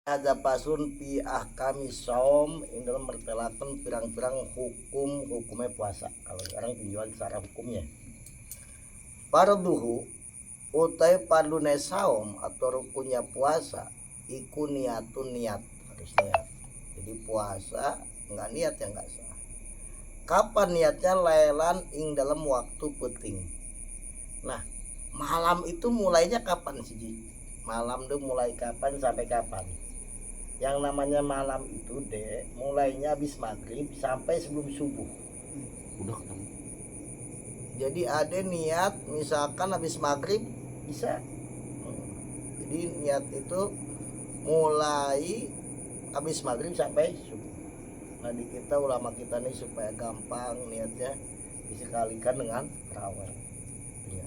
ada pasun pi ahkami saum ing dalam mertelakan pirang-pirang hukumnya puasa. Kalau sekarang tinjauan secara hukumnya. Farduhu utai pardune saum atau rukunnya puasa iku niatun niat, harus niat. Jadi puasa nggak niat ya nggak sah. Kapan niatnya? Lailan ing dalam waktu penting. Nah, malam itu mulainya kapan sih? Malam tuh mulai kapan sampai kapan? Yang namanya malam itu mulainya habis maghrib sampai sebelum subuh. Udah ketemu. Jadi ada niat misalkan habis maghrib bisa. Jadi niat itu mulai habis maghrib sampai subuh. Nah di kita ulama kita nih supaya gampang niatnya disekalikan dengan raweh. Ya.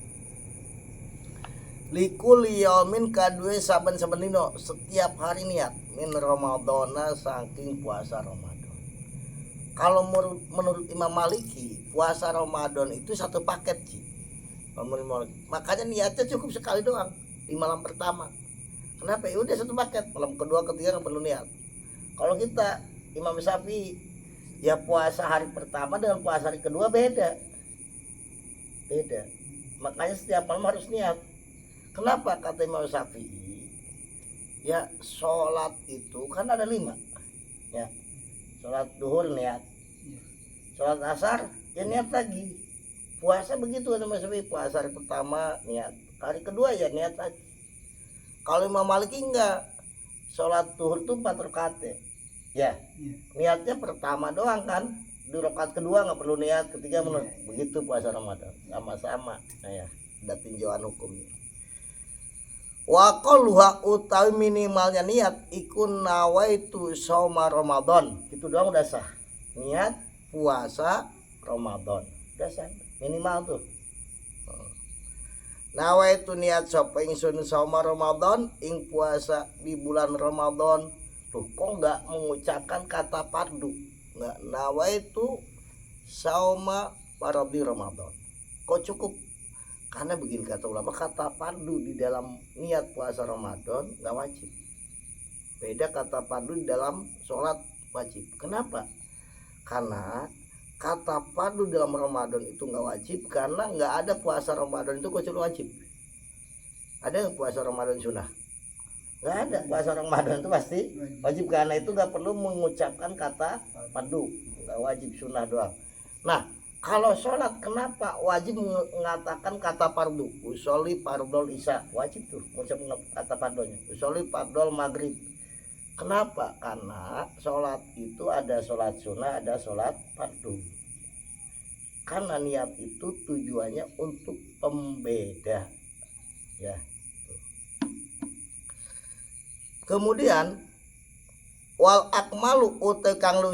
Likul yaumin kadue saben-saben dino setiap hari niat min Ramadana saking puasa Ramadan. Kalau menurut Imam Maliki puasa Ramadan itu satu paket sih. Makanya niatnya cukup sekali doang di malam pertama. Kenapa? Ya udah satu paket. Malam kedua, ketiga nggak perlu niat. Kalau kita Imam Syafi'i ya puasa hari pertama dengan puasa hari kedua beda. Makanya setiap malam harus niat. Kenapa kata Imam Syafi'i? Ya sholat itu kan ada 5. Ya, sholat duhur niat, sholat asar ya niat lagi. Puasa begitu kan Imam Syafi'i, puasa hari pertama niat, hari kedua ya niat lagi. Kalau Imam Maliki enggak, sholat duhur tuh 4 rakaat ya. Niatnya pertama doang kan, di rakaat kedua nggak perlu niat, ketiga menurut begitu puasa Ramadan sama-sama. Nah ya, ada tinjauan hukumnya. Wa qaluha utawi minimalnya niat ikun nawaitu shauma Ramadan. Itu doang udah sah. Niat puasa Ramadan. Udah sah. Minimal tuh. Nawaitu niat sapa ingsun shauma Ramadan ing puasa di bulan Ramadan. Tuh kok enggak mengucapkan kata fardu? Enggak nawaitu shauma fardi Ramadan. Kok cukup? Karena begini kata ulama, kata fardu di dalam niat puasa Ramadan nggak wajib. Beda kata fardu di dalam sholat wajib. Kenapa? Karena kata fardu dalam Ramadan itu nggak wajib karena nggak ada puasa Ramadan itu kecuali wajib. Ada puasa Ramadan sunnah? Nggak ada. Puasa Ramadan itu pasti wajib, karena itu nggak perlu mengucapkan kata fardu, nggak wajib, sunnah doang. Nah, kalau sholat kenapa wajib mengatakan kata fardu? Usolli fardol isya, wajib tuh mengucapkan kata fardonya. Usolli fardol maghrib. Kenapa? Karena sholat itu ada sholat sunnah, ada sholat fardu. Karena niat itu tujuannya untuk pembeda. Ya. Kemudian wal akmalu utai kang luwih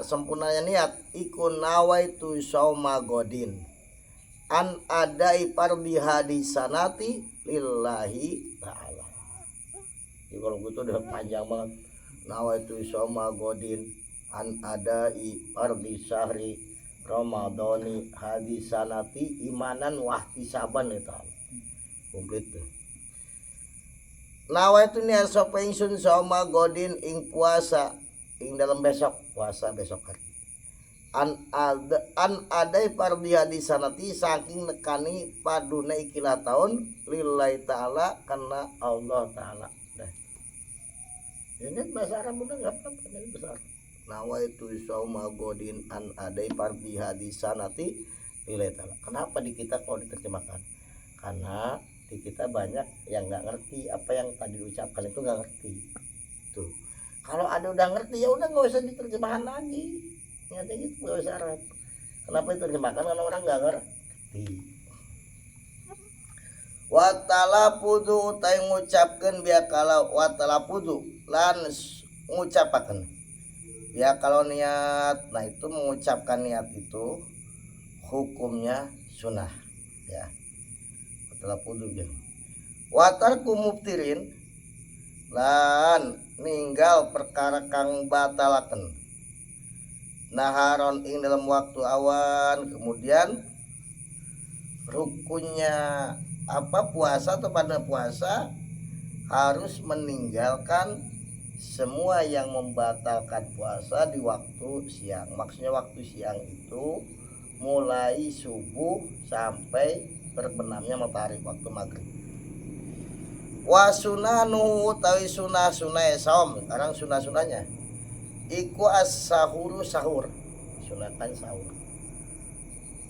sempurnanya niat iku nawaitu sauma godin an adai pardi hadisanati lillahi ta'ala. Jadi kalau gitu udah panjang banget. Nawaitu sauma godin an adai pardi syahri ramadhani hadisanati imanan wahtisaban itu komplit tuh. Nawaitu niat sapa ingsun sama godin ing puasa ing dalam besok puasa besok hari. An adai pardi hadisanati saking nekani padune ikilah tahun lillahi ta'ala karena Allah ta'ala. Ini bahasa Arab udah enggak apa-apa, ini besar. Nawaitu sama godin an adai pardi hadisanati lillahi ta'ala. Kenapa di kita kalau diterjemahkan? Karena di kita banyak yang nggak ngerti apa yang tadi diucapkan, itu nggak ngerti tuh. Kalau ada udah ngerti ya udah nggak usah diterjemahkan lagi, ngerti gitu, nggak usah Arab. Kenapa diterjemahkan? Karena orang nggak ngerti. Watalapudu tay ngucapkan biar kalau watalapudu lan ngucapakan ya kalau niat. Nah itu mengucapkan niat itu hukumnya sunnah ya. Watalapudu ya. Watar kumuptirin lan ninggal perkara kang batalaken naharon ing dalam waktu awan. Kemudian rukunnya puasa atau pada puasa harus meninggalkan semua yang membatalkan puasa di waktu siang. Maksudnya waktu siang itu mulai subuh sampai terbenamnya matahari waktu maghrib. Wa sunanu utawi sunah-sunah saum. Sekarang sunah-sunahnya iku as-sahuru sahur. Sunatan sahur.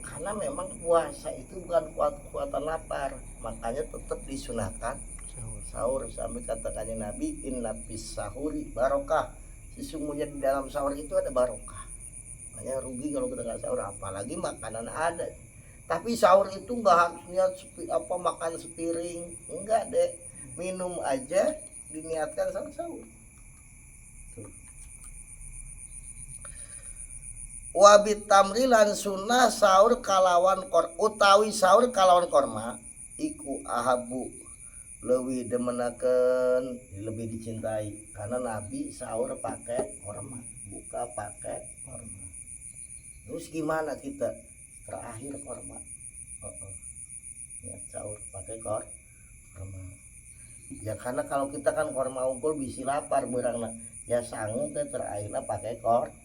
Karena memang puasa itu bukan kuatan lapar, makanya tetap disunahkan sahur. Sampai katakannya Nabi, inna fis sahuri barokah, sesungguhnya di dalam sahur itu ada barokah. Makanya rugi kalau kita nggak sahur, apalagi makanan ada. Tapi sahur itu nggak harus niat makan sepiring, enggak deh, minum aja diniatkan sahur. Wabit tamrilan sunnah sahur kalawan utawi sahur kalawan korma iku ahabu lebih demenaken, lebih dicintai, karena Nabi sahur pakai korma, buka pakai korma. Terus gimana kita terakhir korma? Ya, sahur pakai korma. Ya karena kalau kita kan korma unggul bisa lapar berangna, ya sanggup ke terakhirnya pakai korma.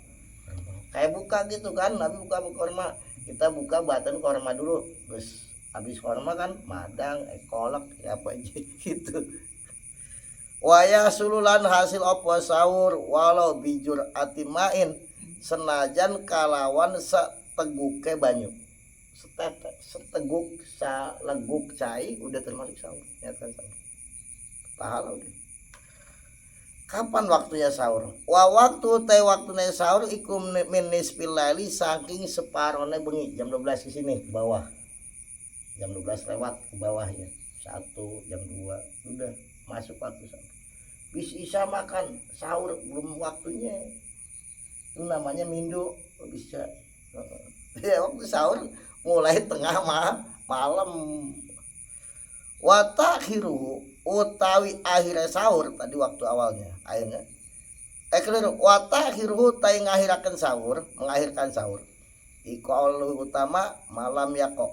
Kayak buka gitu kan, Nabi buka korma, kita buka batan korma dulu, terus habis korma kan madang, kolak, ya apa aja gitu. Waya sululan hasil opo sahur walau bijur atimain senajan kalawan seteguke banyu, seteguk saleguk cai udah termasuk sahur, ya kan sahur. Pahala udah. Kapan waktunya sahur? Wa waktu teh waktunya sahur iku min nisfil laili saking separone bengi, jam 12 ke sini ke bawah. Jam 12 lewat ke bawah ya. 1 jam 2 udah masuk waktu sahur. Bisa makan sahur belum waktunya. Itu namanya mindu, bisa. Ya waktu sahur mulai tengah malam. Wa takhiru utawi akhirnya sahur tadi waktu awalnya akhirnya keliru wa takhiru tai ngakhiraken sahur, mengakhirkan sahur iku Allah utama malam yako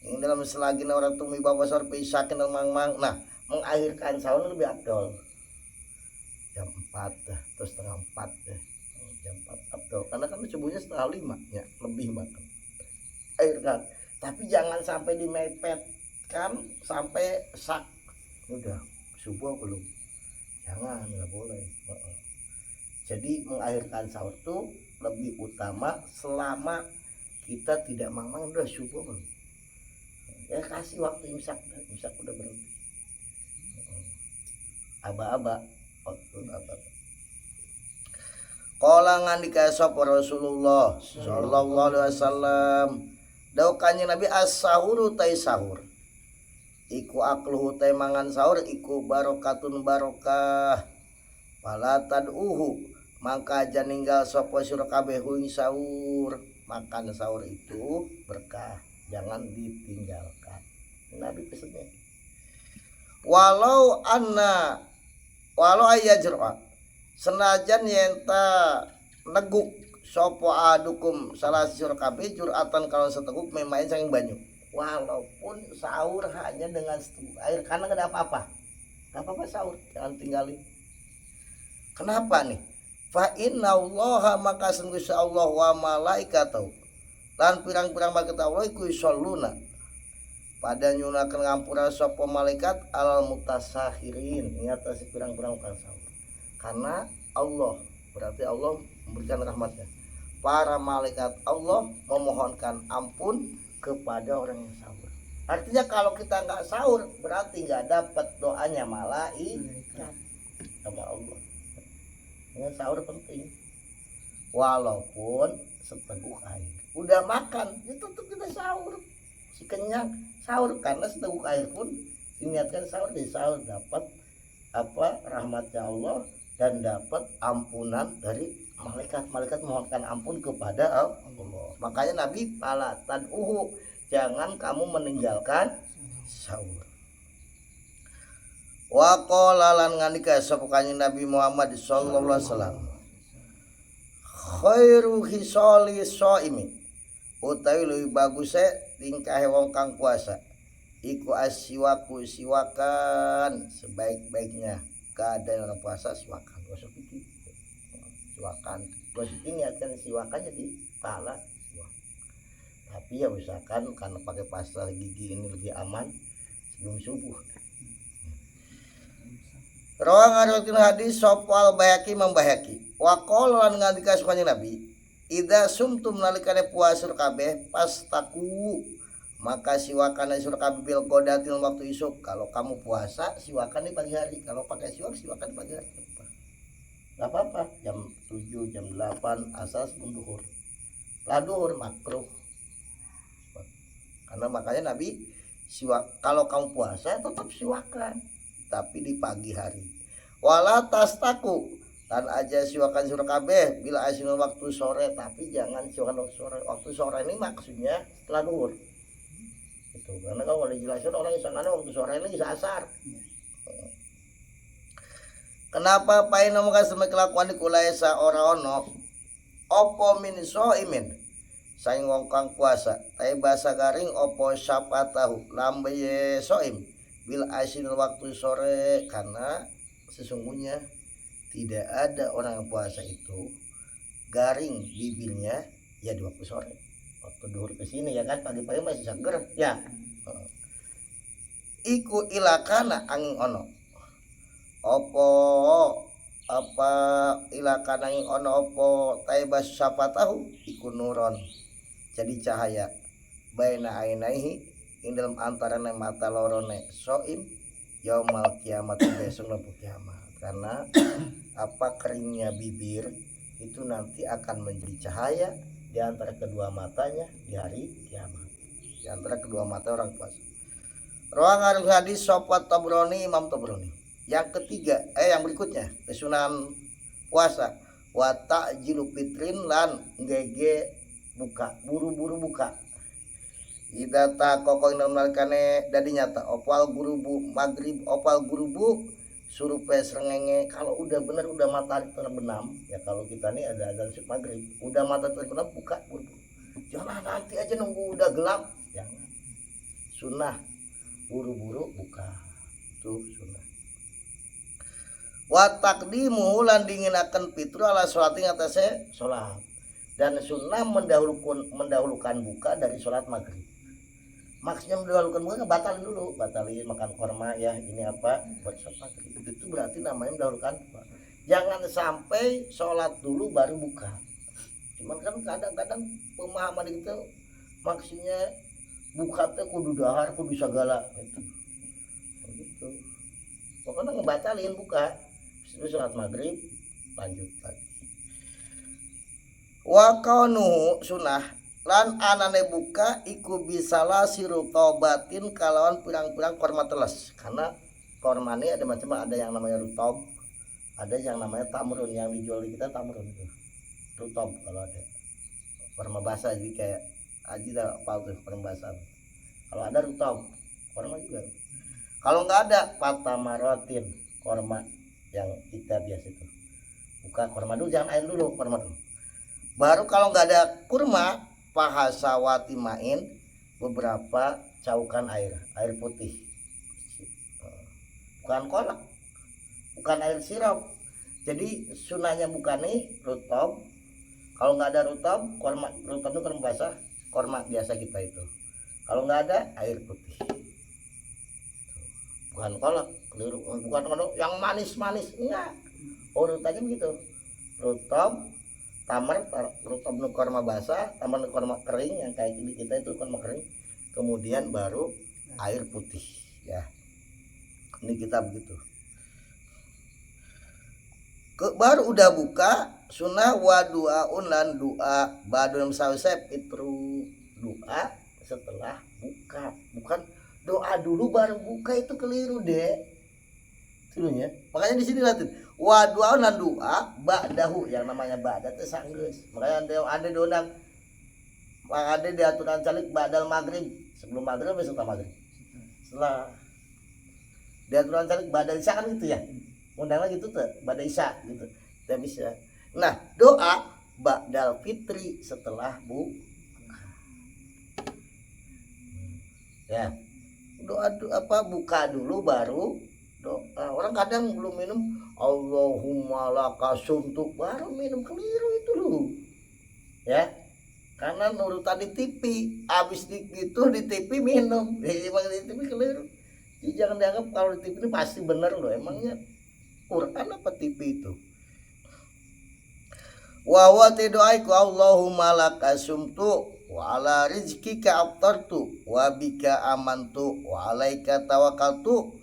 ini dalam selagi orang tumi bawa sahur pisakin mang. Nah mengakhirkan sahur lebih abdol jam 4 dah, terus setengah 4 dah, jam 4 abdol karena kan subuhnya setengah 5 ya, lebih makan akhirkan, tapi jangan sampai dimepet kan sampai sak udah subuh belum, jangan, nggak boleh. Jadi mengakhirkan sahur itu lebih utama selama kita tidak mamang udah subuh belum, ya kasih waktu imsak udah berhenti, aba-aba waktu aba. Kala ngandika sapa Rasulullah sallallahu alaihi wasallam dawuh kanjeng Nabi as-sahuru tai sahur iku akluhu teh mangan sahur iku barokatun barokah wala tad'uhu maka aja ninggal sapa sira kabeh ing sahur. Makan sahur itu berkah, jangan ditinggalkan. Nabi pesannya walau ayajra senajan yenta neguk sapa adukum salah sira kabeh juratan kalau seteguk memain saking banyu, walaupun sahur hanya dengan seteguk air karena gak ada apa-apa, gak apa-apa sahur, jangan tinggalin. Kenapa nih? Fa inna allaha maka sungguh Allah wa malaikatahu lan pirang-pirang malaikat Allah iku yusholluna pada nyunakeun ngampura sapa malaikat alal mutasakhirin, ingat si pirang-pirang kan sahur. Karena Allah berarti Allah memberikan rahmatnya, para malaikat Allah memohonkan ampun kepada orang yang sahur. Artinya kalau kita nggak sahur berarti nggak dapat doanya malaikat sama Allah. Dengan sahur penting, walaupun seteguk air. Udah makan, itu tetap kita sahur. Si kenyang sahur karena seteguk air pun diniatkan sahur, di sahur dapat apa rahmatnya Allah dan dapat ampunan dari malaikat mohonkan ampun kepada Allah. Makanya Nabi pala tad'uhu, jangan kamu meninggalkan sahur. Wa qala lan ngandika sapa kanjeng Nabi Muhammad sallallahu alaihi wasallam khairu hisali shaimi utawi luwih baguse tingkahe wong kang puasa iku asiwaku siwakan, sebaik-baiknya keadaan orang puasa siwakan. gosok gigi, siwakan, gosok gigi niatkan siwakannya di pahala siwak. Tapi ya usahakan karena pakai pasta gigi ini lebih aman sebelum subuh. Rawang ngariwayatkeun hadis sopal Bayhaqi membayhaqi. Wa qala lan ngandika kanjeng Nabi, idza sumtum nalikane puasa kabeh pastaku, maka siwakan sur kabeh bil qodatil waktu isuk. Kalau kamu puasa siwakan di pagi hari, kalau pakai siwak siwakan di pagi hari. Enggak apa-apa, jam 7, jam 8 asal sebelum duhur. Lah duhur makruh. Karena makanya Nabi siwak, kalau kamu puasa tetap siwakan tapi di pagi hari. Wala tastaku, dan aja siwakan sur kabeh bila asinul waktu sore, tapi jangan siwakan waktu sore. Waktu sore ini maksudnya setelah duhur. Itu karena kalau dijelasin orang isangana waktu sore ini bisa asar. Kenapa paina muka semua kelakuan dikulaisa ora ono opo min soimin saing wong kang puasa tapi bahasa garing opo syapatahu lambe soim bil asinul waktu sore, karena sesungguhnya tidak ada orang yang puasa itu garing bibirnya ya di waktu sore. Waktu duhur ke sini ya kan pagi-pagi masih seger ya. Iku ilakana angin ono. Opo apa ilakana angin ono opo taibas syafatahu iku nuron. Jadi cahaya baina ainaihi ing dalam antarane mata lorone soim yaumal kiamat, besok lembu kiamat. Karena apa keringnya bibir itu nanti akan menjadi cahaya di antara kedua matanya di hari kiamat, di antara kedua mata orang puasa. Rawang hadis sopat Tabrani, Imam Tabrani. Yang ketiga, yang berikutnya kesunahan puasa wa ta'jilu fitrin lan ngege buka, buru-buru buka. Ida ta kokoi nalikane dadi nyata opal gurubu maghrib opal gurubu surupe srengenge. Kalau udah bener udah matahari terbenam ya, kalau kita nih ada azan maghrib udah matahari terbenam buka buru-buru, jangan nanti aja nunggu udah gelap, jangan. Sunnah buru-buru buka, itu sunnah. Wa taqdimu lan dinginaken fitru ala sholati ngatasé salat, dan sunnah mendahulukan buka dari sholat maghrib. Maksudnya mendahulukan buka batalin dulu, batalin makan korma ya, ini apa buat sholat maghrib. Itu berarti namanya mendahulukan buka. Jangan sampai sholat dulu baru buka. Cuman kan kadang-kadang pemahaman itu maksudnya buka teh kudu dahar kudu sagala gitu. Pokoknya ngebatalin buka. Terus sholat maghrib lanjut lagi. Wa kaunuhu sunnah lan anane buka iku bisalah siru tobatin kalawan pirang-pirang korma teles. Karena korma ini ada macam, ada yang namanya rutob, ada yang namanya tamrun, yang dijual di kita tamrun itu rutob. Kalau ada korma basah jadi kayak aji dah apa tuh korma basah. Kalau ada rutob korma juga. Kalau nggak ada patamarotin korma yang kita biasa itu buka korma dulu, jangan air dulu, korma dulu. Baru kalau nggak ada kurma pahasawati main beberapa caukan air putih, bukan kolak, bukan air sirup. Jadi sunahnya bukan nih rutob. Kalau nggak ada rutob, korma rutob itu korma basah, korma biasa kita itu. Kalau nggak ada air putih, bukan kolak, bukan kolak yang manis-manis, enggak. Urutannya begitu, rutob, tamar, rutob nu korma basah, tamar nu korma kering yang kayak gini kita itu korma kering, kemudian baru air putih ya. Ini kita begitu. Baru udah buka sunnah wa du'aun lan doa badun sausep itu doa setelah buka, bukan doa dulu baru buka, itu keliru deh. Dulunya. Makanya di sini latin wa du'aun lan doa ba'dahu, yang namanya ba'da teh sanggeus. Makanya ada donang ada diaturan calik ba'dal maghrib, sebelum maghrib atau setelah maghrib. Setelah diaturan calik ba'dal isya kan gitu ya. Undang lagi tuh ba'da isya gitu. Tidak bisa. Nah, doa ba'dal fitri setelah ya. Doa apa buka dulu baru doa. Orang kadang belum minum Allahumma lakasumtu baru minum, keliru itu loh ya, karena nurutan di TV, abis gitu di TV minum, emang di TV keliru. Jadi jangan dianggap kalau di TV ini pasti benar loh, emangnya Quran apa TV itu. Wa huwa doaiku Allahumma lakasumtu wa ala rizkika aftartu wa bika amantu wa alaika tawakkaltu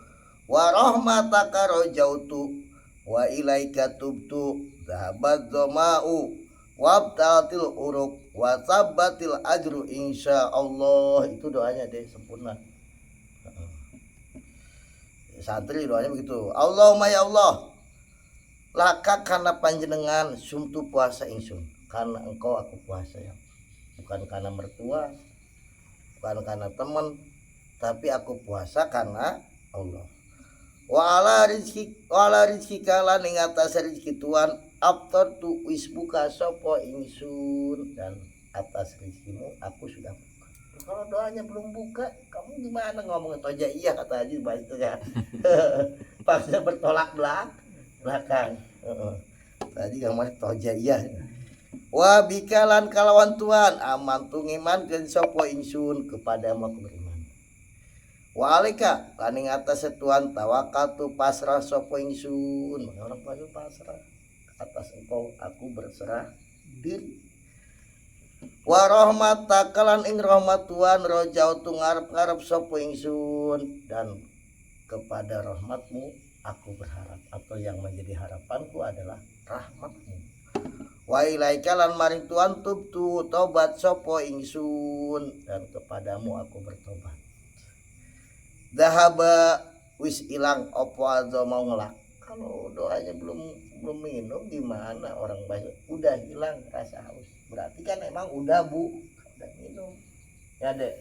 wa rahmataka rajautu wa ilaika tubtu dhahabat dhama'u wabtatil uruk wa sabbatil ajru insyaallah. Itu doanya deh sempurna. Santri doanya begitu. Allahumma ya Allah, laka karena panjenengan sumtu puasa ingsun, karena engkau aku puasa ya, bukan karena mertua, bukan karena teman, tapi aku puasa karena Allah. Wa ala rizki kala ning atas rezeki Tuhan after tu wis buka sopo ingsun, dan atas rezekimu aku sudah buka. Kalau doanya belum buka, kamu gimana ngomong toja iya kata Haji Bah itu ya. Pasnya bertolak belakang. Tadi kamu toja iya. Wa bikalan kalawan Tuhan aman tu ngiman sopo ingsun kepada aku beriman. Wa alika laning atas Tuhan tawakal tu pasrah sopo ingsun. Orang pasrah atas engkau aku berserah diri. Wa rahmat kalan ing rahmat Tuhan rojau tu ngarep-ngarep sopo ingsun, dan kepada rahmatmu aku berharap, atau yang menjadi harapanku adalah rahmatmu. Wa ilaika lan maring Tuhan tubtu tobat sopo ingsun, dan kepadamu aku bertobat. Dahaba wis ilang opo azo mau ngelak. Kalau doanya belum minum gimana orang banyak udah hilang rasa haus, berarti kan emang udah minum ya dek.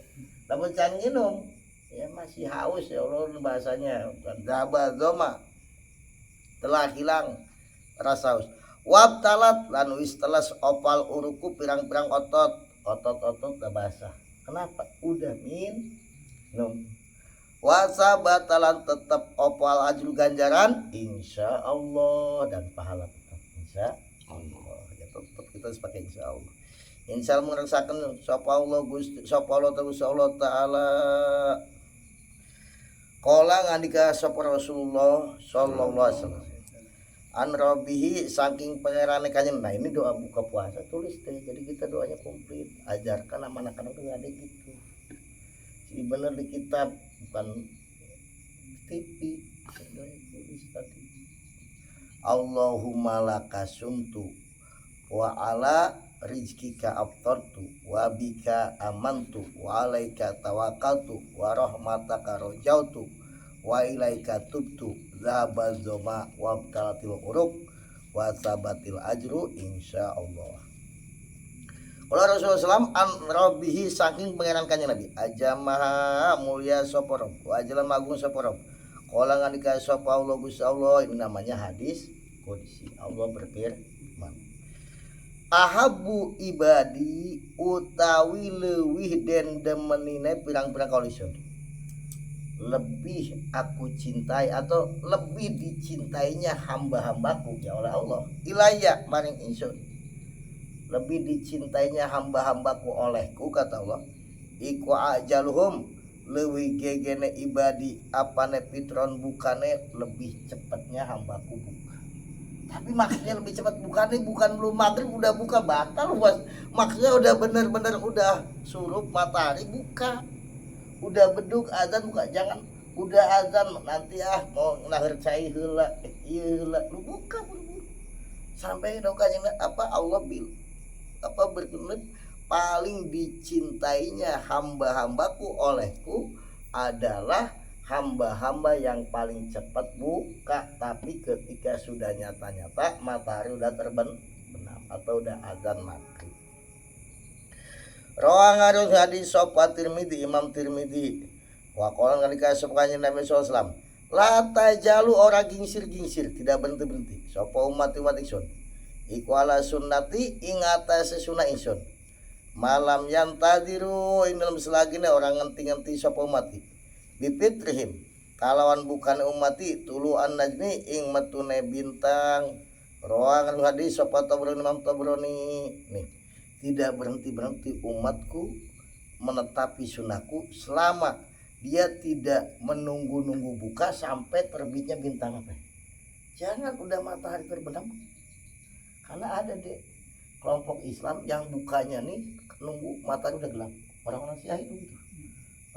Tapi jangan minum ya masih haus ya Allah bahasanya. Dahaba zoma telah hilang rasa haus. Wabtalat lan wis telas opal uruku pirang-pirang otot udah basah. Kenapa? Udah minum. Wasa batalan tetap opal ajru ganjaran insya Allah, dan pahala tetap insya Allah. Ya tetap kita harus pakai insya Allah. Insya Allah merasakan sapa Allah Gusti sapa Allah taala. Qala ngandika sapa Rasulullah sallallahu alaihi wasallam an rabbihi saking pangerane kanjeng. Nah ini doa buka puasa, tulis deh, jadi kita doanya komplit. Ajarkan anak-anak tuh ada gitu, jadi bener di kitab bukan TV. Allahumma lakasumtu wa ala rizkika aftartu wa bika amantu wa alaika tawakkaltu wa rahmataka rajautu wa ilaika tubtu dzaba zoma wa abtalatil uruk wa sabatil ajru insyaallah. Kalau Rasulullah SAW an rabbihi saking pangeran kanjeng Nabi ajamaha mulia sapa Rabb wa ajalan magung sapa Rabb. Qala ngandika sapa Allah Gusti Allah, ini namanya hadis qudsi. Allah berfirman, ahabbu ibadi utawi leuwih den demenine pirang-pirang kaulisun. Lebih aku cintai atau lebih dicintainya hamba-hambaku ya oleh Allah. Ilayya maring ingsun, lebih dicintainya hamba-hambaku olehku kata Allah. Iku ajaluhum leuwih gegene ibadi apane pitron bukane lebih cepatnya hambaku buka. Tapi maksudnya lebih cepat bukane bukan belum maghrib udah buka batal bos. Maksudnya udah bener-bener udah surup matahari buka, udah beduk azan buka. Jangan udah azan nanti mau nahar cai heula ieu heula lu buka buru-buru sampai dokanya apa Allah berkenan paling dicintainya hamba-hambaku olehku adalah hamba-hamba yang paling cepat buka. Tapi ketika sudah nyata-nyata matahari udah terbenam atau udah azan maghrib. Rawang harus hadis sopa Tirmidzi, Imam Tirmidzi. Wa qala ngalika sapa kanjeng Nabi sallallahu alaihi wasallam, la tajalu ora gingsir-gingsir, tidak berhenti-berhenti sapa umat ingsun. Iku ala sunnati ing atase sunah ingsun. Malam yang tadiru ing dalam selagine orang ngenti-ngenti sapa umat. Bifitrihim kalawan bukan umati tuluan najmi ing metune bintang. Rawakan hadis sapa Tabrani Imam Tabrani nih, tidak berhenti umatku menetapi sunahku selama dia tidak menunggu-nunggu buka sampai terbitnya bintang apa. Jangan udah matahari terbenam, karena ada deh kelompok Islam yang bukanya nih nunggu matahari udah gelap. Orang-orang Syiah itu gitu.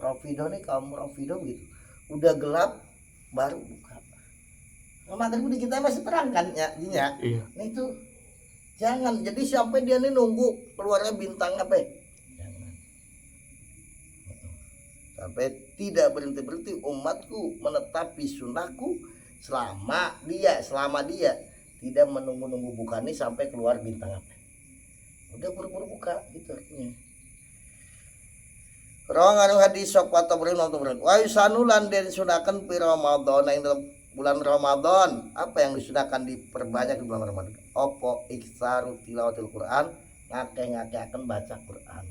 Rafidah nih, kaum Rafidah gitu, udah gelap baru buka. Nah, matahari di kita masih terang kan ya, iya. Nah itu jangan, jadi sampai dia nih nunggu keluarnya bintang apa. Jangan. Sampai tidak berhenti umatku menetapi sunahku selama dia tidak menunggu-nunggu buka nih sampai keluar bintang apa. Udah buru-buru buka gitu artinya. Rawakan hadis sapa Tabrani wa yusanulan den sunahkan pi Ramadan ing dalam bulan Ramadan. Apa yang disunahkan diperbanyak di bulan Ramadan? Opo iksaru tilawatil Quran, ngake-ngakeaken baca Quran.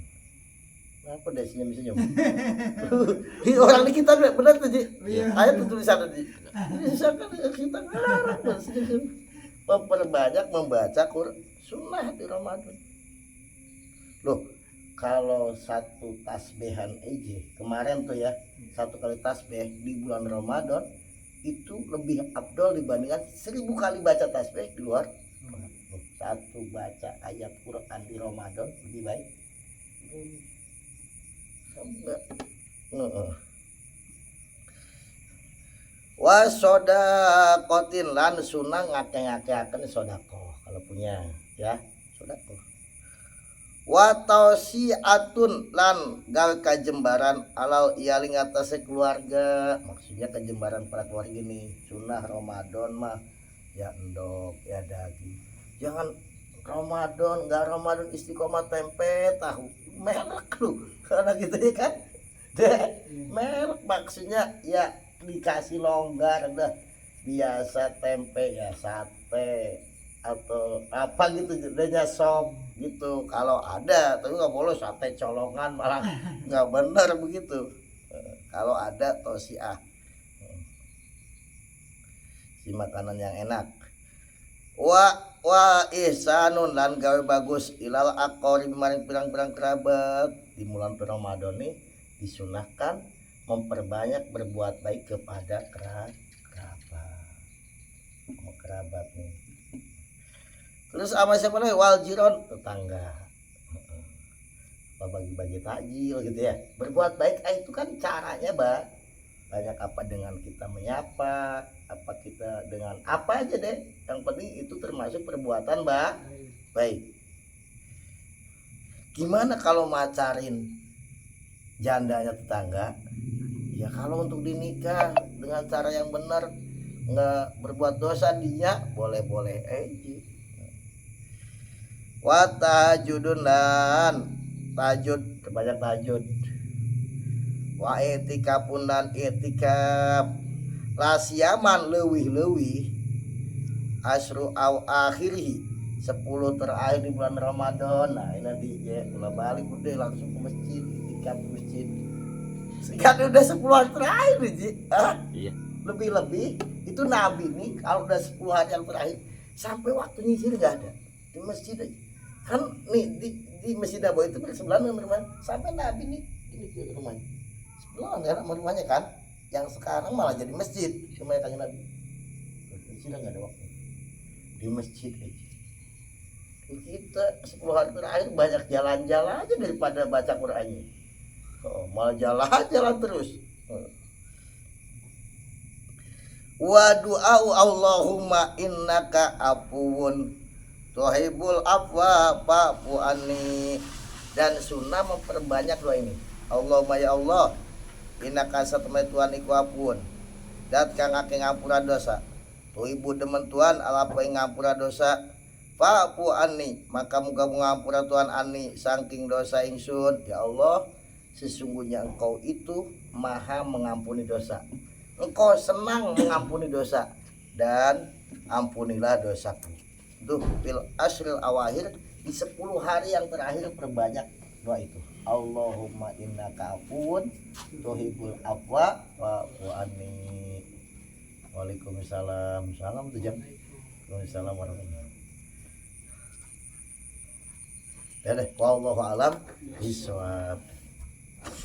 Apa deh senyum-senyum? Ini orang di kita benar tuh Ji. Ayat tulisan tadi. Misalkan kita ngarang senyum. Memperbanyak membaca Quran sunnah di Ramadan. Loh, kalau satu tasbihan aja kemarin tuh ya, satu kali tasbih di bulan Ramadan itu lebih afdol dibandingkan 1000 kali baca tasbih di luar. Satu baca ayat Quran di Ramadan lebih baik. Wa sodaqotin lan sunah ngake-ngakeaken sodaqoh kalau punya ya, sodaqoh. Wa tausiatun lan gawe kajembaran alal iyaling atase keluarga, maksudnya kajembaran para keluarga ini sunah Ramadan mah ya endok ya daging. Jangan Ramadan istiqomah tempe tahu merek lu karena gitu ya kan deh, merek maksudnya ya dikasih longgar udah biasa tempe ya sate atau apa gitu jadinya sop gitu kalau ada, tapi nggak boleh sate colongan malah nggak benar begitu. Kalau ada tosiah si makanan yang enak. Wa ihsanun lan gawe bagus ilal aqarib maring pirang-pirang kerabat di bulan Ramadan nih disunahkan memperbanyak berbuat baik kepada kerabat nih. Terus sama siapa lagi? Wal jiron, tetangga. Bagi-bagi takjil gitu ya. Berbuat baik itu kan caranya banyak apa dengan kita menyapa, apa kita dengan apa aja deh. Yang penting itu termasuk perbuatan baik. Gimana kalau macarin jandanya tetangga? Ya kalau untuk dinikah dengan cara yang benar, nggak berbuat dosa dia boleh-boleh aja. Wa tahajudun lan tahajud, terbanyak tahajud. Wa etikapun lan etikap lasiaman leuwih-leuwih asru au akhirih 10 terakhir di bulan Ramadan. Nah ini nanti ya kalau balik udah langsung ke masjid, etikap ke masjid. Sekarang udah 10 hari terakhir nih iya. Lebih-lebih itu Nabi nih kalau udah 10 hari yang terakhir sampai waktu nyisir nggak ada di masjid aja. Kan nih di Masjid Nabawi itu bersebelahan dengan rumah sampai Nabi nih ini ke rumahnya sebelahan kan sama rumahnya kan, yang sekarang malah jadi masjid rumahnya kanjeng Nabi. Masjid nggak ada waktu di masjid aja. Kita 10 hari terakhir banyak jalan-jalan aja daripada baca Qur'annya. Malah jalan terus. Wa du'au Allahumma innaka afuwun tuhibul afwa fa'fu anni. Dan sunnah memperbanyak doa ini. Allahumma ya Allah innaka satamai Tuhan iku afuwun dat kang akeh ngampura dosa. Tuhibu demen Tuhan alapa ing ngampura dosa. Fa'fu anni maka muga ngampura Tuhan anni saking dosa ingsun. Ya Allah sesungguhnya Engkau itu maha mengampuni dosa. Engkau senang mengampuni dosa dan ampunilah dosaku. Tuh fil asril awahir di 10 hari yang terakhir perbanyak doa itu. Allahumma innaka afuwun tuhibul afwa wa'fu anni. Waalaikumsalam. Salam tuh jam. Waalaikumsalam warahmatullahi wabarakatuh. Ya deh, wallahu alam bisawab.